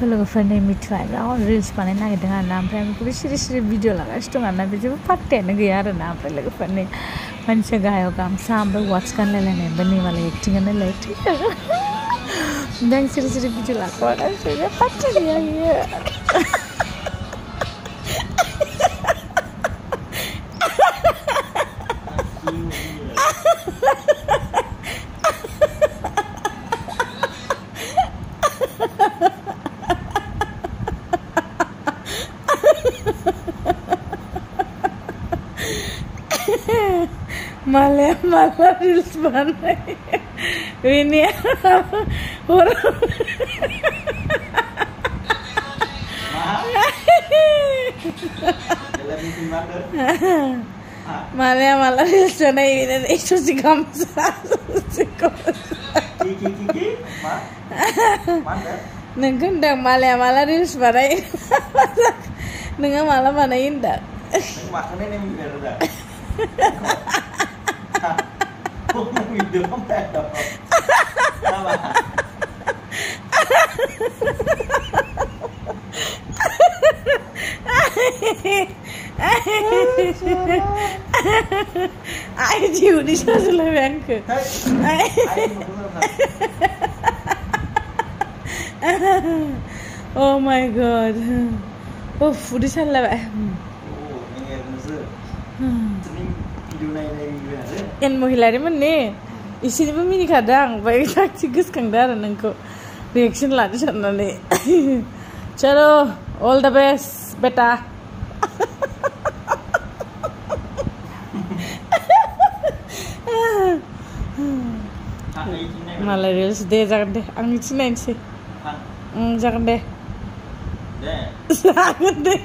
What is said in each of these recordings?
लोगोफोरनि मिथिबाय बिराद रिल्स बानायनो नागिरदों आरोना ओमफ्राय बेखौबो सिरि सिरि भिडिअ लागासिनो दं आरोना बे जेबो पात्तायानो गैया आरोना ओमफ्राय लोगोफोरनि मानसिया गाहायाव गामसा ओमफ्राय वाच गानलायलायनायबो नै मालाय एक्टिंआनो लाय ओमफ्राय आं सिरि सिरि भिडिअ लाखोगासिनो पात्ता गैया बियो malah reels banget ini orang malah reels banget ini itu sih kamsa nengkendang malah reels banget nengah malah mana indah makanya nih biar video apa? Ay chịu đi sao lại bạn cười. Oh my god. Uff, đi sao lại bạn. Yang menghilari mana? Isi ni mini kadang, baik tak cigus kangdar nangko reaction lagi sana ni. Chalo, all the best, beta. Malah reels deh jangan deh, angin cinain sih. Jangan deh. Jangan deh.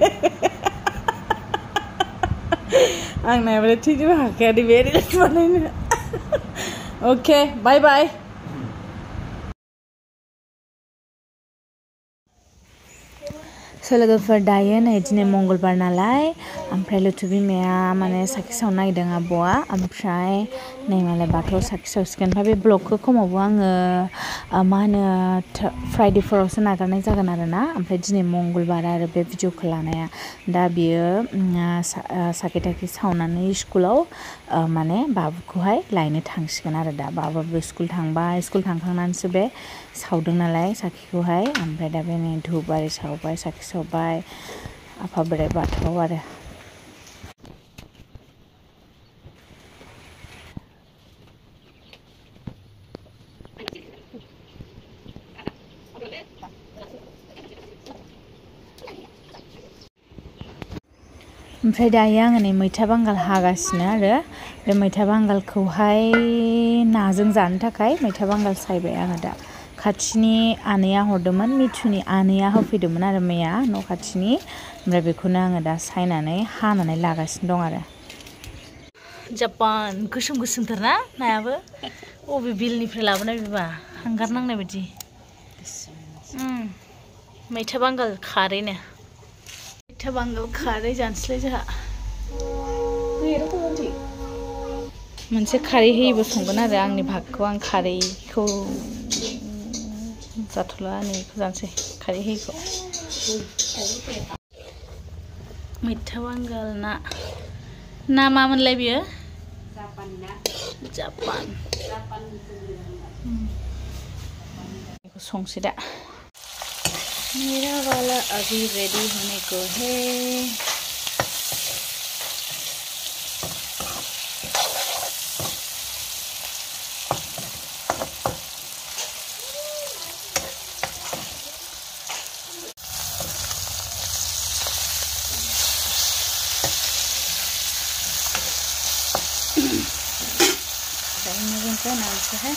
Ang na boleh tujuh hak di beri mana ini. Okay, bye bye. लोगोफोर दायो नै दिनै मंगलबार नालाय ओमफ्राय लुथु बिमाया माने साखि सावनो नागिरदों आब'आ ओमफ्राय नै मालाय बाथौआव साखि सावसिगोन ओमफ्राय बे ब्लगखौ खमावबो आङो मा होनो फ्राइडेफोरावसो नागारनाय जागोन आरोना ओमफ्राय दिनै मंगलबार आरो बे भिडिअखौ लानाया दा बियो साखि थाखि सावनानै स्कुलाव माने बाबुखौहाय लायनो थांसिगोन आरो दा बाबुबो स्कुल थांबाय स्कुल थांखांनानैसो बे सावदों नालाय साखिखौहाय ओमफ्राय दा बे नै धुप आरि सावबाय साखि सावबाय आफा बोराइ बाथौआव आरो ओमफ्राय दायो आङो नै मैथा बांगाल हागासिनो आरो बे मैथा बांगालखौहाय नाजों जानो थाखाय मैथा बांगाल सायबाय आङो दा खाथिनि आनैया हरदोंमोन मिथुनि आनैया होफैदोंमोन आरो मैया न' खाथिनि ओमफ्राय बेखौनो आङो दा सायनानै हानानै लागासिनो दं आरो जापान गोसोम गोसोमथार ना नायाबो अबे बिलनिफ्राय लाबोनाय बेबा हांगार नांनाय बायदि मैथा बांगाल खारैनो मैथा बांगाल खारै जानोसैलाय जोंहा मोनसे खारै होयोबो संगोन आरो आंनि भागखौ आं खारैखौ जाथ'ला नैखौ जानोसै खारै होयिखौ मैथा बांगाल ना मामोनलाय बियो जापान बेखौ संसै दा मेरा वाला अभी रेडी होने को है नाम से है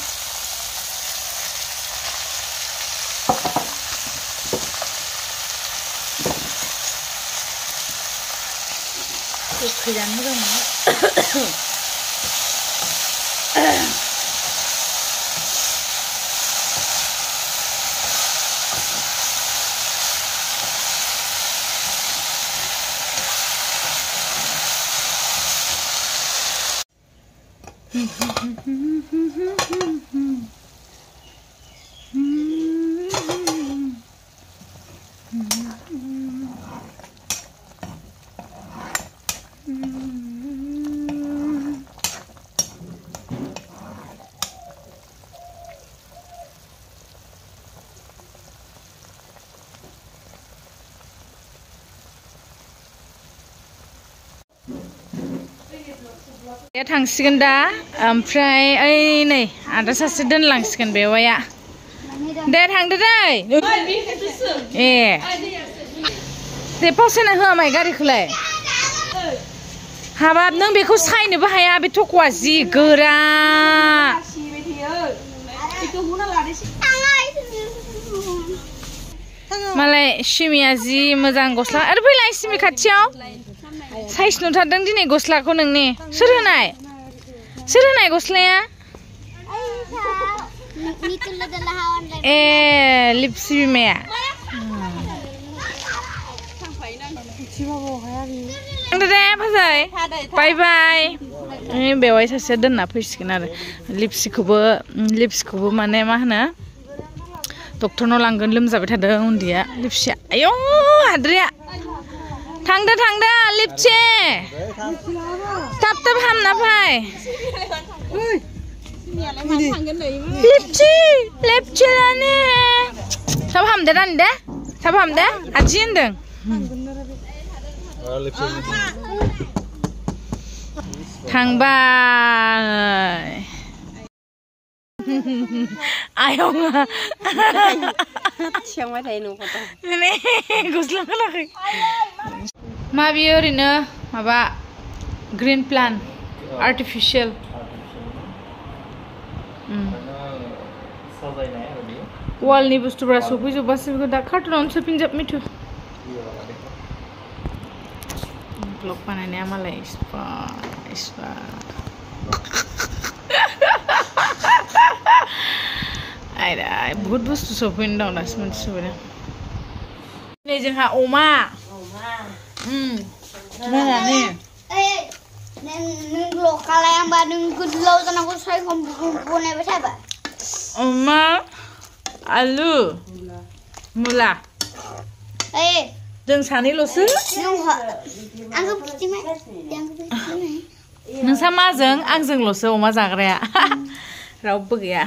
खैजानो मोजां मोनो थांसिगोन दा ओमफ्राय ओइ नै आदा सासे दोनलांसिगोन बेवाया दे थांदो दै ए दे पावसायना होआ माइ गारिखौलाय हाबाब नों बेखौ सायनोबो हाया बे थख'आ जि गोरा मालाय सिमिया जि मोजां गस्ला आरो फैलाय सिमि खाथियाव साइज नुथारदों दिनै गस्लाखौ नोंनि सोर होनाय गस्लाया ए लिपसि बिमाया थांदो दे फैसाय बाय बाय बेवाय सासे दोनना फैसिगोन आरो लिपसिखौबो माने मा होनो डक्टरनाव लांगोन लोमजाबाय थादों उन्दैया लिपसिया आयौ हाद्रिया थांदो लिपसि थाब हामना फै लिपसि लाने थाब हामदो रानि दे थाब हामदो आजि होनदों थांबाय आयंआ गस्ला खोनाखै मा बियो ओरैनो माबा ग्रिन प्लान्ट आर्टिफिशियल वालनि बुस्थुफोरा सफैजोबबासो बेखौ दा कार्टुनावनो सोफिनजोब मिथु ब्लग बानायनाया मालाय इस्पा आयदा बहुत बुस्थु सफैनो दं दासो मोनथिजोबबाय नै जोंहा अमा मोनानि नों लकालाय आंबा नों गोलाव जानांगौ सायखं बनायबाय थाबा अमा आलु मुला जों सानैल'सो नोंसा माजों आंजोंल'सो अमा जाग्राया रावबो गैया